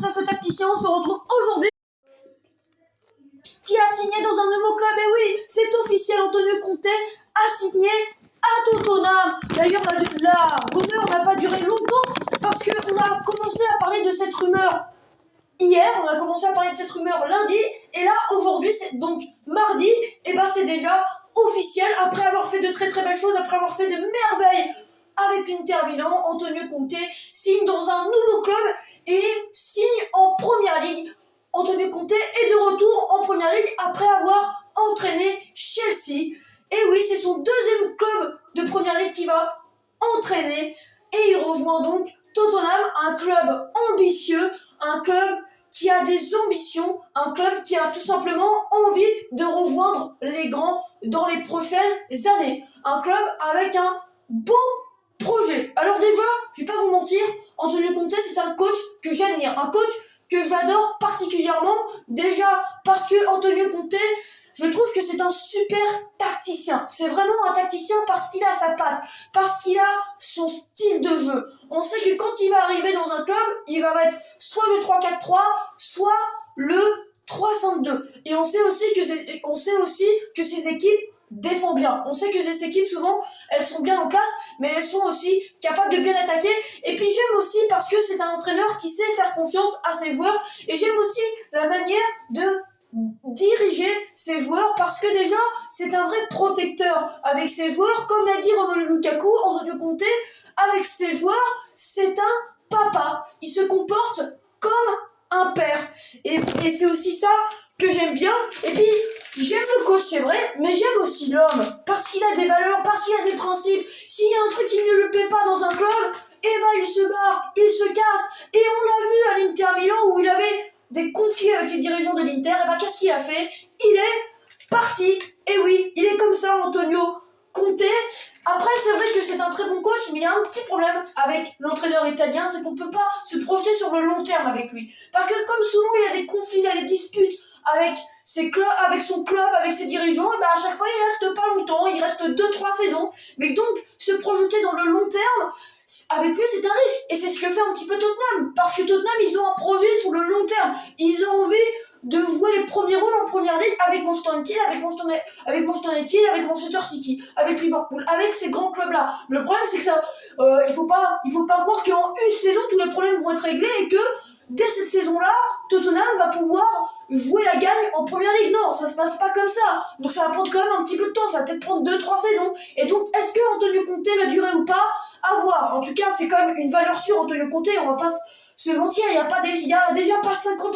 grâce à ce tacticien, on se retrouve aujourd'hui qui a signé dans un nouveau club. Et oui, c'est officiel, Antonio Conte a signé à Tottenham. D'ailleurs, la rumeur n'a pas duré longtemps parce qu'on a commencé à parler de cette rumeur hier, on a commencé à parler de cette rumeur lundi, et là, aujourd'hui, c'est donc mardi, et ben c'est déjà officiel, après avoir fait de très très belles choses, après avoir fait de merveilles avec l'Inter Milan. Antonio Conte signe dans un nouveau club et signe en Première Ligue. Antonio Conte est de retour en Première Ligue après avoir entraîné Chelsea. Et oui, c'est son deuxième club de Première Ligue qui va entraîner, et il rejoint donc Tottenham, un club ambitieux, un club qui a des ambitions, un club qui a tout simplement envie de rejoindre les grands dans les prochaines années. Un club avec un beau projet. Alors déjà, je vais pas vous mentir, Antonio Conte, c'est un coach que j'admire, un coach que j'adore particulièrement, déjà parce que Antonio Conte, je trouve que c'est un super tacticien. C'est vraiment un tacticien parce qu'il a sa patte, parce qu'il a son style de jeu. On sait que quand il va arriver dans un club, il va mettre soit le 3-4-3, soit le 3-5-2. Et on sait aussi que ces équipes défendent bien. On sait que ces équipes, souvent, elles sont bien en place, mais elles sont aussi capables de bien attaquer. Et puis j'aime aussi parce que c'est un entraîneur qui sait faire confiance à ses joueurs. Et j'aime aussi la manière de diriger ses joueurs, parce que déjà c'est un vrai protecteur avec ses joueurs, comme l'a dit Romelu Lukaku. Antonio Conte avec ses joueurs, c'est un papa, il se comporte comme un père, et c'est aussi ça que j'aime bien. Et puis j'aime le coach, c'est vrai, mais j'aime aussi l'homme, parce qu'il a des valeurs, parce qu'il a des principes. S'il y a un truc qui ne lui plaît pas dans un club, eh ben il se barre, il se casse. Et on l'a vu à l'Inter Milan où il avait des conflits avec les dirigeants de l'Inter. Et ben qu'est-ce qu'il a fait? Il est parti. Et oui, il est comme ça, Antonio Conte. Après, c'est vrai que c'est un très bon coach, mais il y a un petit problème avec l'entraîneur italien, c'est qu'on peut pas se projeter sur le long terme avec lui. Parce que comme souvent il y a des conflits, il y a des disputes avec son club, avec ses dirigeants, et ben à chaque fois il reste pas longtemps, il reste 2-3 saisons. Mais donc se projeter dans le long terme, avec lui c'est un risque. Et c'est ce que fait un petit peu Tottenham, parce que Tottenham, ils ont un projet sur le long terme. Ils ont envie de jouer les premiers rôles en Première Ligue avec Manchester United, avec Manchester City, avec Liverpool, avec ces grands clubs-là. Le problème, c'est que ça, il faut pas croire qu'en une saison tous les problèmes vont être réglés et que dès cette saison-là, Tottenham va pouvoir jouer la gagne en Première Ligue. Non, ça se passe pas comme ça. Donc ça va prendre quand même un petit peu de temps, ça va peut-être prendre 2-3 saisons. Et donc, est-ce que Antonio Conte va durer ou pas? À voir. En tout cas, c'est quand même une valeur sûre, Antonio Conte. On va pas se mentir, il y a déjà pas 50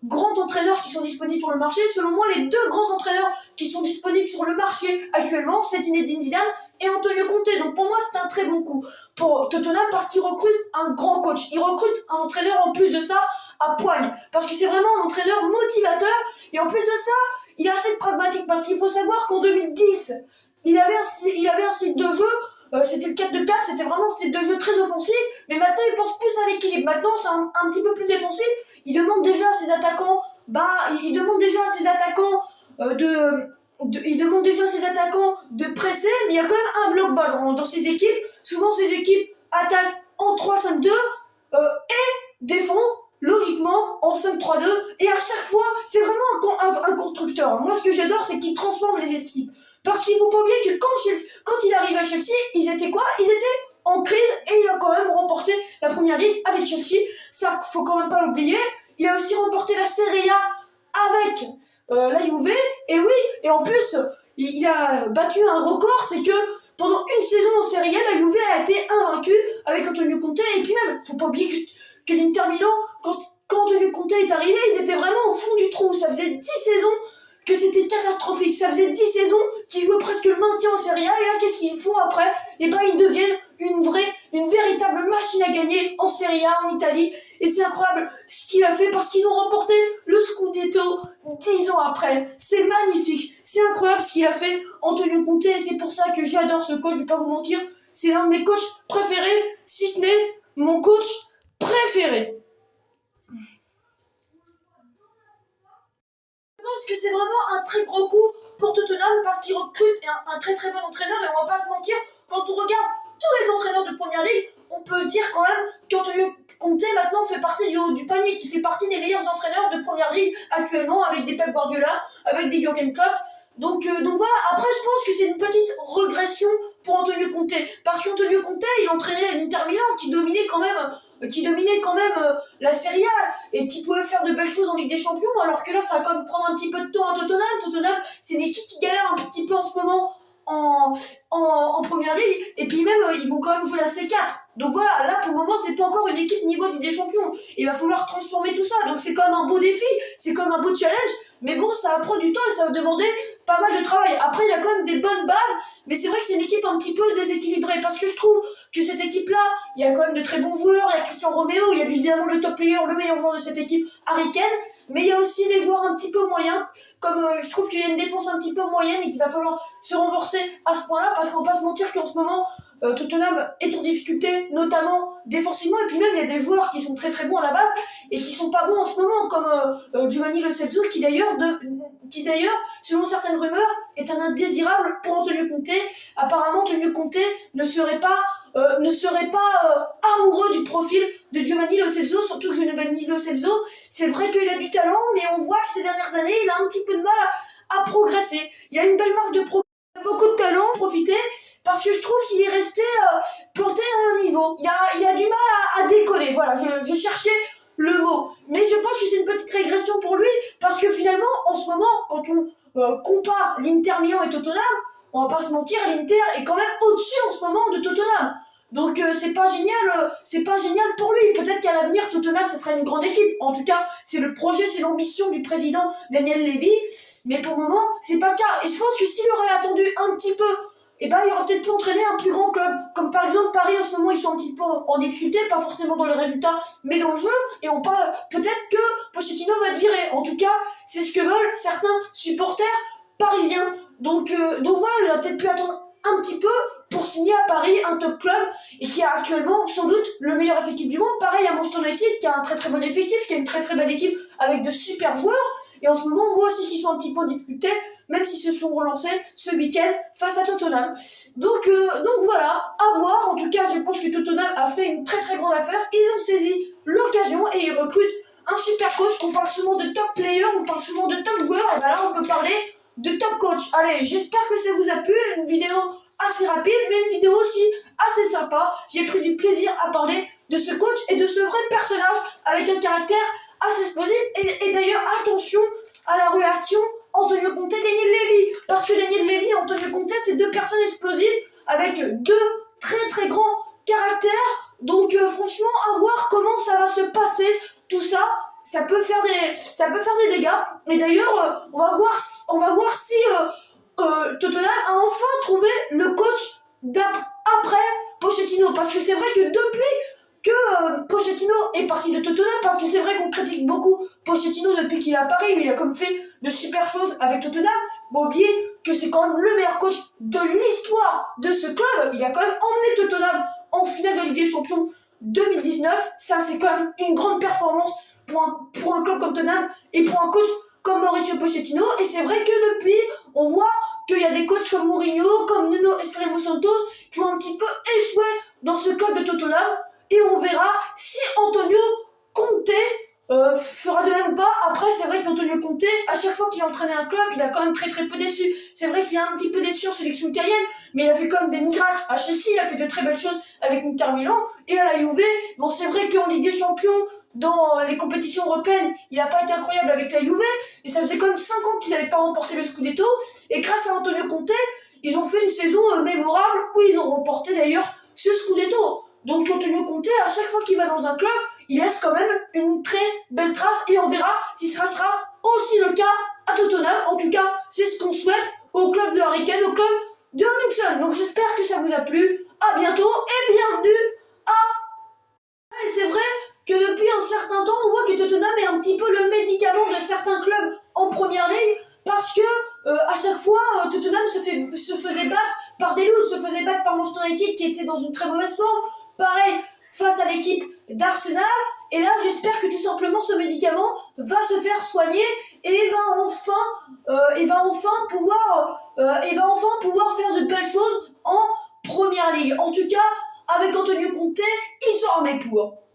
grands entraîneurs qui sont disponibles sur le marché. Selon moi, les deux grands entraîneurs qui sont disponibles sur le marché actuellement, c'est Zinedine Zidane et Antonio Conte. Donc pour moi, c'est un très bon coup pour Tottenham, parce qu'il recrute un grand coach. Il recrute un entraîneur en plus de ça à poigne, parce que c'est vraiment un entraîneur motivateur. Et en plus de ça, il est assez pragmatique, parce qu'il faut savoir qu'en 2010, il avait un style de jeu. C'était le 4-2-4, c'était vraiment un style de jeu très offensif, mais maintenant il pense plus à l'équilibre. Maintenant c'est un petit peu plus défensif. Il demande déjà à ses attaquants, de presser, mais il y a quand même un bloc bas dans ces équipes. Souvent ces équipes attaquent en 3-5-2 et défendent logiquement en 5-3-2, et à chaque fois c'est vraiment un constructeur. Moi ce que j'adore, c'est qu'il transforme les équipes, parce qu'il faut pas oublier que quand il arrive à Chelsea, ils étaient en crise, et il a quand même remporté la Première Ligue avec Chelsea. Ça faut quand même pas l'oublier. Il a aussi remporté la Serie A avec la Juve, et oui, et en plus il a battu un record, c'est que pendant une saison en Serie A, la Juve a été invaincue avec Antonio Conte. Et puis même, faut pas oublier que l'Inter Milan, quand Antonio Conte est arrivé, ils étaient vraiment au fond du trou. Ça faisait 10 saisons que c'était catastrophique. Ça faisait 10 saisons qu'ils jouaient presque le maintien en Serie A. Et là, qu'est-ce qu'ils font après? Et ben, ils deviennent une véritable machine à gagner en Serie A, en Italie. Et c'est incroyable ce qu'il a fait, parce qu'ils ont remporté le Scudetto 10 ans après. C'est magnifique. C'est incroyable ce qu'il a fait, Antonio Conte. Et c'est pour ça que j'adore ce coach, je vais pas vous mentir. C'est l'un de mes coachs préférés, si ce n'est mon coach préféré. Je pense que c'est vraiment un très gros coup pour Tottenham, parce qu'il recrute un très très bon entraîneur. Et on va pas se mentir, quand on regarde tous les entraîneurs de Première Ligue, on peut se dire quand même qu'Antonio Conte maintenant fait partie du haut du panier, qui fait partie des meilleurs entraîneurs de première ligue actuellement, avec des Pep Guardiola, avec des Jürgen Klopp. Donc voilà, après je pense que c'est une petite régression pour Antonio Conte, parce qu'Antonio Conte il entraînait l'Inter Milan qui dominait quand même la Serie A et qui pouvait faire de belles choses en Ligue des Champions, alors que là ça va quand même prendre un petit peu de temps à Tottenham. Tottenham c'est une équipe qui galère un petit peu en ce moment en première ligue, et puis même ils vont quand même jouer la C4. Donc voilà, là pour le moment c'est pas encore une équipe niveau Ligue des Champions, il va falloir transformer tout ça, donc c'est quand même un beau défi, c'est quand même un beau challenge, mais bon ça va prendre du temps et ça va demander pas mal de travail. Après il y a quand même des bonnes bases, mais c'est vrai que c'est une équipe un petit peu déséquilibrée, parce que je trouve que cette équipe là, il y a quand même de très bons joueurs, il y a Christian Romero, il y a évidemment le top player, le meilleur joueur de cette équipe, Harry Kane, mais il y a aussi des joueurs un petit peu moyens, comme je trouve qu'il y a une défense un petit peu moyenne et qu'il va falloir se renforcer à ce point là, parce qu'on va pas se mentir qu'en ce moment Tottenham est en difficulté, notamment défensivement, et puis même il y a des joueurs qui sont très très bons à la base et qui sont pas bons en ce moment, comme Giovanni Lo Celso, qui d'ailleurs, selon certaines rumeurs, est un indésirable pour Antonio Conte. Apparemment, Antonio Conte ne serait pas amoureux du profil de Giovanni Lo Celso, surtout que Giovanni Lo Celso, c'est vrai qu'il a du talent, mais on voit que ces dernières années, il a un petit peu de mal à progresser. Il a une belle marge de progrès, beaucoup de talent, profiter, parce que je trouve qu'il est resté planté à un niveau. Il a du mal à décoller, voilà, je cherchais le mot. Mais je pense que c'est une petite régression pour lui, parce que finalement, en ce moment, quand on compare l'Inter Milan et Tottenham, on va pas se mentir, l'Inter est quand même au-dessus en ce moment de Tottenham. Donc c'est pas génial pour lui. Peut-être qu'à l'avenir Tottenham ce sera une grande équipe. En tout cas, c'est le projet, c'est l'ambition du président Daniel Levy. Mais pour le moment, c'est pas le cas. Et je pense que s'il aurait attendu un petit peu, il aurait peut-être pu entraîner un plus grand club. Comme par exemple Paris en ce moment, ils sont un petit peu en difficulté, pas forcément dans les résultats, mais dans le jeu. Et on parle peut-être que Pochettino va être viré. En tout cas, c'est ce que veulent certains supporters parisiens. Donc voilà, il a peut-être pu attendre un petit peu pour signer à Paris un top club et qui a actuellement sans doute le meilleur effectif du monde. Pareil à Manchester United qui a un très très bon effectif, qui a une très très belle équipe avec de super joueurs. Et en ce moment, on voit aussi qu'ils sont un petit peu en difficulté, même s'ils se sont relancés ce week-end face à Tottenham. Donc voilà, à voir. En tout cas, je pense que Tottenham a fait une très très grande affaire. Ils ont saisi l'occasion et ils recrutent un super coach. On parle souvent de top player, on parle souvent de top joueur, et ben là on peut parler de top coach. Allez, j'espère que ça vous a plu, une vidéo assez rapide, mais une vidéo aussi assez sympa. J'ai pris du plaisir à parler de ce coach et de ce vrai personnage avec un caractère assez explosif. Et d'ailleurs, attention à la relation Antonio Conte et Daniel Levy, parce que Daniel Levy et Antonio Conte, c'est deux personnes explosives avec deux très très grands caractères. Donc franchement, à voir comment ça va se passer tout ça. Ça peut faire des dégâts. Et d'ailleurs, on va voir si Tottenham a enfin trouvé le coach après Pochettino. Parce que c'est vrai que depuis que Pochettino est parti de Tottenham, parce que c'est vrai qu'on critique beaucoup Pochettino depuis qu'il est à Paris, mais il a comme fait de super choses avec Tottenham. Bon, oubliez que c'est quand même le meilleur coach de l'histoire de ce club. Il a quand même emmené Tottenham en finale de Ligue des Champions 2019. Ça, c'est quand même une grande performance pour un club comme Tottenham et pour un coach comme Mauricio Pochettino. Et c'est vrai que depuis, on voit qu'il y a des coachs comme Mourinho, comme Nuno Espirito Santos, qui ont un petit peu échoué dans ce club de Tottenham. Et on verra si Antonio Conte fera de même ou pas. Après, c'est vrai qu'Antonio Conte, à chaque fois qu'il a entraîné un club, il a quand même très très peu déçu. C'est vrai qu'il a un petit peu déçu en sélection italienne, mais il a fait quand même des miracles à Chelsea, il a fait de très belles choses avec Inter Milan et à la Juve. Bon, c'est vrai qu'en Ligue des Champions, dans les compétitions européennes, il n'a pas été incroyable avec la Juve, et ça faisait quand même 5 ans qu'ils n'avaient pas remporté le Scudetto, et grâce à Antonio Conte, ils ont fait une saison mémorable, où ils ont remporté d'ailleurs ce Scudetto. Donc Antonio Conte, à chaque fois qu'il va dans un club, il laisse quand même une très belle trace, et on verra si ça sera aussi le cas à Tottenham. En tout cas, c'est ce qu'on souhaite au club de Harry Kane, au club de Hummingson. Donc j'espère que ça vous a plu. À bientôt et bienvenue à... Et c'est vrai que depuis un certain temps, on voit que Tottenham est un petit peu le médicament de certains clubs en première ligue, parce que à chaque fois, Tottenham se faisait battre par des looses, se faisait battre par Manchester United qui était dans une très mauvaise forme. Pareil, face à l'équipe d'Arsenal. Et là, j'espère que tout simplement ce médicament va se faire soigner et va enfin pouvoir faire de belles choses en première ligue. En tout cas, avec Antonio Conte, ils sont armés pour.